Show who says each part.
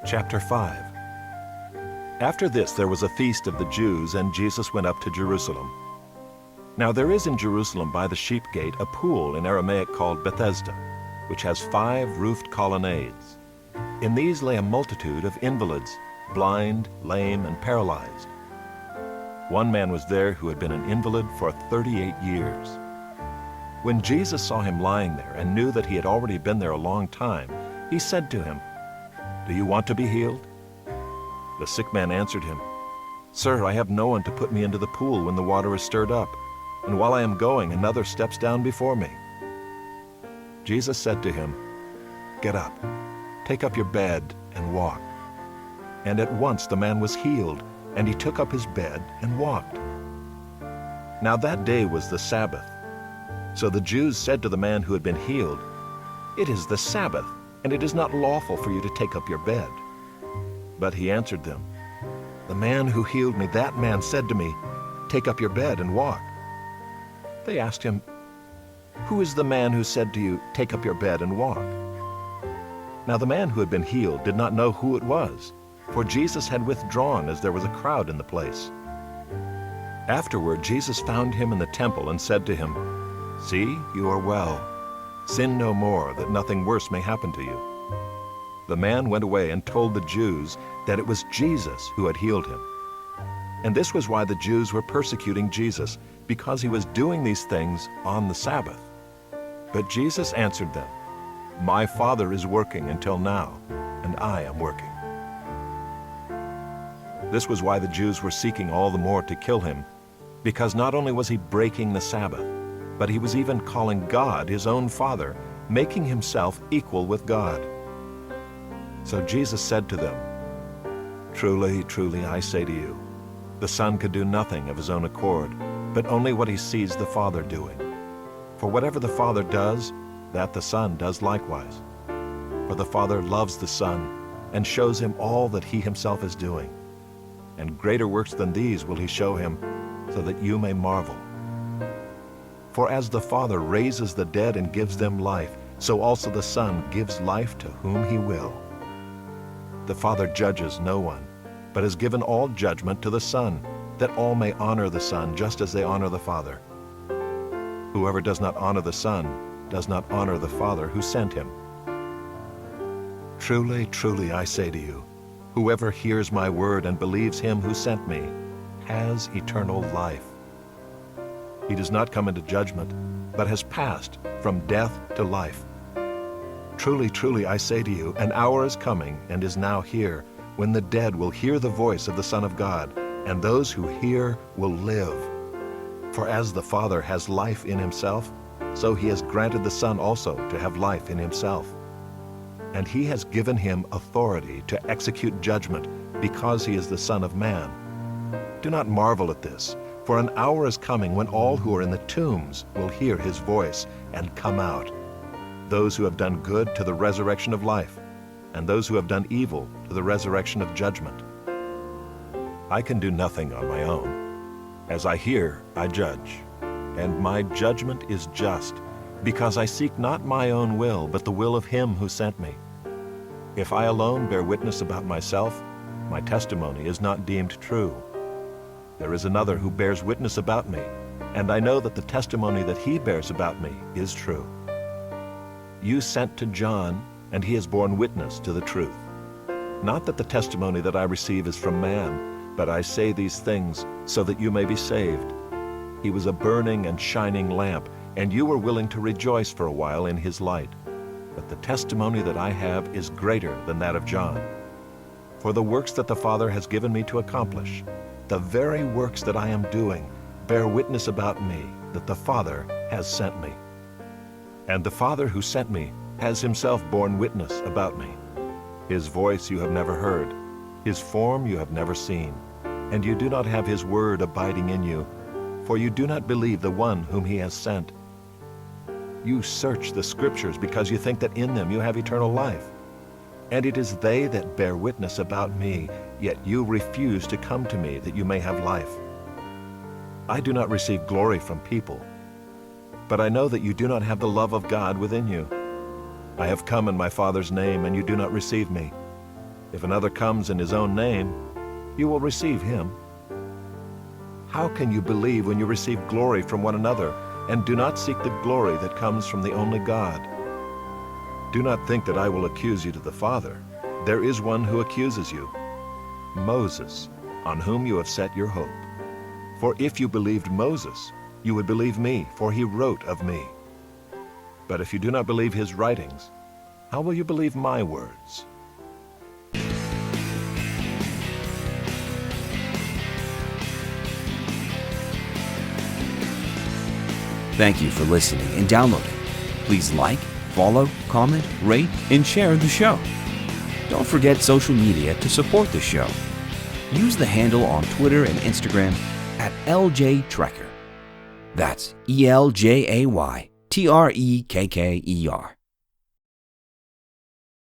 Speaker 1: Chapter 5. After this there was a feast of the Jews, and Jesus went up to Jerusalem. Now there is in Jerusalem by the sheep gate a pool in Aramaic called Bethesda, which has 5 roofed colonnades. In these lay a multitude of invalids, blind, lame, and paralyzed. One man was there who had been an invalid for 38 years. When Jesus saw him lying there and knew that he had already been there a long time, he said to him, "Do you want to be healed?" The sick man answered him, "Sir, I have no one to put me into the pool when the water is stirred up, and while I am going, another steps down before me." Jesus said to him, "Get up, take up your bed, and walk." And at once the man was healed, and he took up his bed and walked. Now that day was the Sabbath. So the Jews said to the man who had been healed, "It is the Sabbath, and it is not lawful for you to take up your bed." But he answered them, "The man who healed me, that man said to me, 'Take up your bed and walk.'" They asked him, "Who is the man who said to you, 'Take up your bed and walk'?" Now the man who had been healed did not know who it was, for Jesus had withdrawn as there was a crowd in the place. Afterward Jesus found him in the temple and said to him, "See, you are well. Sin no more, that nothing worse may happen to you." The man went away and told the Jews that it was Jesus who had healed him. And this was why the Jews were persecuting Jesus, because he was doing these things on the Sabbath. But Jesus answered them, "My Father is working until now, and I am working." This was why the Jews were seeking all the more to kill him, because not only was he breaking the Sabbath, but he was even calling God his own Father, making himself equal with God. So Jesus said to them, "Truly, truly, I say to you, the Son could do nothing of his own accord, but only what he sees the Father doing. For whatever the Father does, that the Son does likewise. For the Father loves the Son, and shows him all that he himself is doing. And greater works than these will he show him, so that you may marvel. For as the Father raises the dead and gives them life, so also the Son gives life to whom he will. The Father judges no one, but has given all judgment to the Son, that all may honor the Son just as they honor the Father. Whoever does not honor the Son does not honor the Father who sent him. Truly, truly, I say to you, whoever hears my word and believes him who sent me has eternal life. He does not come into judgment, but has passed from death to life. Truly, truly, I say to you, an hour is coming and is now here, when the dead will hear the voice of the Son of God, and those who hear will live. For as the Father has life in himself, so he has granted the Son also to have life in himself. And he has given him authority to execute judgment, because he is the Son of Man. Do not marvel at this, for an hour is coming when all who are in the tombs will hear his voice and come out, those who have done good to the resurrection of life, and those who have done evil to the resurrection of judgment. I can do nothing on my own. As I hear, I judge, and my judgment is just, because I seek not my own will, but the will of him who sent me. If I alone bear witness about myself, my testimony is not deemed true. There is another who bears witness about me, and I know that the testimony that he bears about me is true. You sent to John, and he has borne witness to the truth. Not that the testimony that I receive is from man, but I say these things so that you may be saved. He was a burning and shining lamp, and you were willing to rejoice for a while in his light. But the testimony that I have is greater than that of John. For the works that the Father has given me to accomplish, the very works that I am doing, bear witness about me that the Father has sent me. And the Father who sent me has himself borne witness about me. His voice you have never heard, his form you have never seen, and you do not have his word abiding in you, for you do not believe the one whom he has sent. You search the Scriptures because you think that in them you have eternal life. And it is they that bear witness about me, yet you refuse to come to me that you may have life. I do not receive glory from people, but I know that you do not have the love of God within you. I have come in my Father's name, and you do not receive me. If another comes in his own name, you will receive him. How can you believe when you receive glory from one another and do not seek the glory that comes from the only God? Do not think that I will accuse you to the Father. There is one who accuses you, Moses, on whom you have set your hope. For if you believed Moses, you would believe me, for he wrote of me. But if you do not believe his writings, how will you believe my words?
Speaker 2: Thank you for listening and downloading. Please like, follow, comment, rate, and share the show. Don't forget social media to support the show. Use the handle on Twitter and Instagram at LJTrekker. That's ELJAYTREKKER.